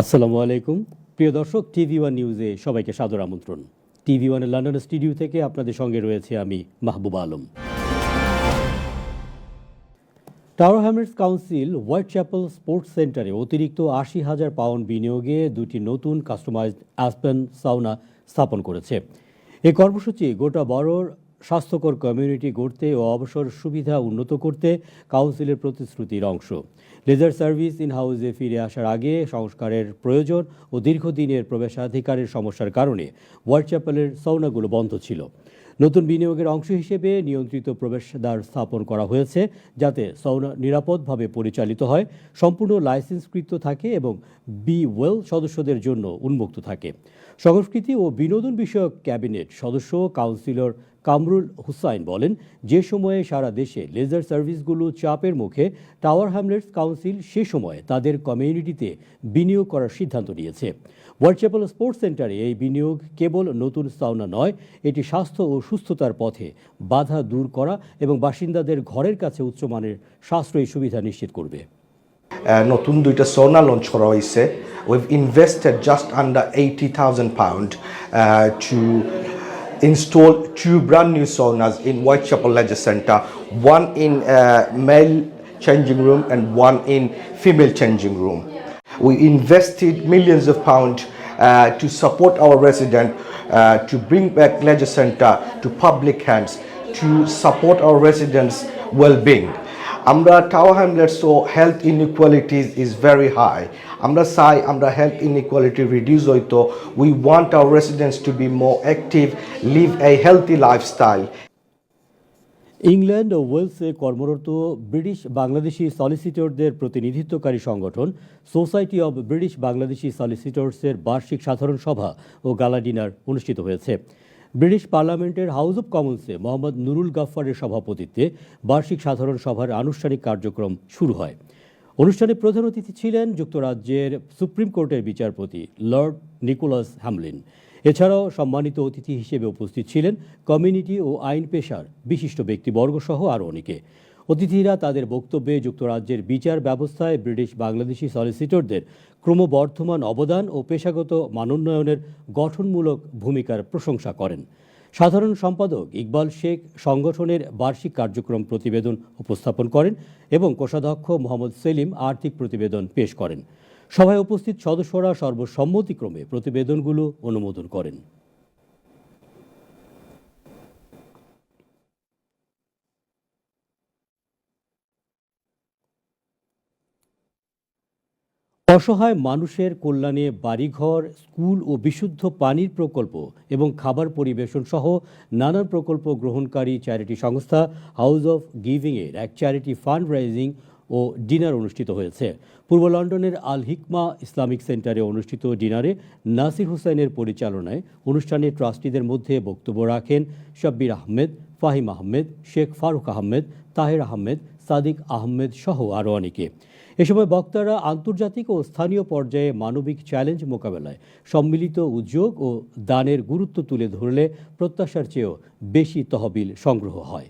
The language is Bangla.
আসসালামু আলাইকুম প্রিয় দর্শক, টিভি ওয়ান নিউজে সবাইকে সাদর আমন্ত্রণ। টিভি ওয়ানের লন্ডন স্টুডিও থেকে আপনাদের সঙ্গে রয়েছে আমি Mahbub Alam. Tower hamlets council Whitechapel sports সেন্টারে অতিরিক্ত ৮০,০০০ পাউন্ড বিনিয়োগে দুটি নতুন কাস্টমাইজড অ্যাসপেন সাউনা স্থাপন করেছে। এই কর্মসূচি গোটা বড়োর স্বাস্থ্যকর কমিউনিটি গড়তে ও অবসর সুবিধা উন্নত করতে কাউন্সিলের প্রতিশ্রুতির অংশ। লেজার সার্ভিস ইন হাউসে ফিরে আসার আগে সংস্কারের প্রয়োজন ও দীর্ঘদিনের প্রবেশাধিকারের সমস্যার কারণে হোয়াইট চ্যাপেলের সাউনাগুলো বন্ধ ছিল। নতুন বিনিয়োগের অংশ হিসেবে নিয়ন্ত্রিত প্রবেশদ্বার স্থাপন করা হয়েছে, যাতে সাউনা নিরাপদভাবে পরিচালিত হয়, সম্পূর্ণ লাইসেন্সকৃত থাকে এবং বি ওয়েল সদস্যদের জন্য উন্মুক্ত থাকে। সংস্কৃতি ও বিনোদন বিষয়ক ক্যাবিনেট সদস্য কাউন্সিলর কামরুল হুসাইন বলেন, যে সময়ে সারা দেশে লেজার সার্ভিসগুলো চাপের মুখে, টাওয়ার হ্যামলেটস কাউন্সিল সে সময় তাদের কমিউনিটিতে বিনিয়োগ করার সিদ্ধান্ত নিয়েছে। হোয়াইট চ্যাপেল স্পোর্টস সেন্টারে এই বিনিয়োগ কেবল নতুন সাউনা নয়, এটি স্বাস্থ্য ও সুস্থতার পথে বাধা দূর করা এবং বাসিন্দাদের ঘরের কাছে উচ্চমানের সাশ্রয়ী সুবিধা নিশ্চিত করবে। নতুন দুইটা সাউনা লঞ্চ করা হয়েছে। We've invested just under £80,000 to install two brand new saunas in Whitechapel Leisure Centre, one in male changing room and one in female changing room. We invested millions of pounds to support our residents, to bring back Leisure Centre to public hands, to support our residents' well-being. আমরা টাওয়ার হ্যামলেটস ও health inequalities is very high. আমরা চাই আমরা হেলথ ইনইকুয়ালিটি রিডিউস হইতো। We want our residents to be more active, live a healthy lifestyle. England ও ওয়েলসে কর্মরত ব্রিটিশ বাংলাদেশি সলিসিটরদের প্রতিনিধিত্বকারী সংগঠন সোসাইটি অব ব্রিটিশ বাংলাদেশি সলিসিটরসের বার্ষিক সাধারণ সভা ও গালা ডিনার অনুষ্ঠিত হয়েছে। ব্রিটিশ পার্লামেন্টের হাউস অব কমন্সে মোহাম্মদ নুরুল গাফফারের সভাপতিত্বে বার্ষিক সাধারণ সভার আনুষ্ঠানিক কার্যক্রম শুরু হয়। অনুষ্ঠানে প্রধান অতিথি ছিলেন যুক্তরাজ্যের সুপ্রিম কোর্টের বিচারপতি লর্ড নিকোলাস হ্যামলিন। এছাড়াও সম্মানিত অতিথি হিসেবে উপস্থিত ছিলেন কমিউনিটি ও আইন পেশার বিশিষ্ট ব্যক্তিবর্গ সহ আরও অনেকে। অতিথিরা তাদের বক্তব্যে যুক্তরাজ্যের বিচার ব্যবস্থায় ব্রিটিশ বাংলাদেশি সলিসিটরদের ক্রমবর্ধমান অবদান ও পেশাগত মানোন্নয়নের গঠনমূলক ভূমিকার প্রশংসা করেন। সাধারণ সম্পাদক ইকবাল শেখ সংগঠনের বার্ষিক কার্যক্রম প্রতিবেদন উপস্থাপন করেন এবং কোষাধ্যক্ষ মোহাম্মদ সেলিম আর্থিক প্রতিবেদন পেশ করেন। সভায় উপস্থিত সদস্যরা সর্বসম্মতিক্রমে প্রতিবেদনগুলো অনুমোদন করেন। অসহায় মানুষের কল্যাণে বাড়িঘর, স্কুল ও বিশুদ্ধ পানির প্রকল্প এবং খাবার পরিবেশন সহ নানান প্রকল্প গ্রহণকারী চ্যারিটি সংস্থা হাউস অফ গিভিংয়ের এক চ্যারিটি ফান্ড রাইজিং ও ডিনার অনুষ্ঠিত হয়েছে। পূর্ব লন্ডনের আল হিকমা ইসলামিক সেন্টারে অনুষ্ঠিত ডিনারে নাসির হুসাইনের পরিচালনায় অনুষ্ঠানে ট্রাস্টিদের মধ্যে বক্তব্য রাখেন শাব্বির আহমেদ, ফাহিম আহমেদ, শেখ ফারুক আহমেদ, তাহের আহমেদ, সাদিক আহমেদ সহ আরও অনেকে। এ সময় বক্তারা আন্তর্জাতিক ও স্থানীয় পর্যায়ে মানবিক চ্যালেঞ্জ মোকাবেলায় সম্মিলিত উদ্যোগ ও দানের গুরুত্ব তুলে ধরলে প্রত্যাশার চেয়েও বেশি তহবিল সংগ্রহ হয়।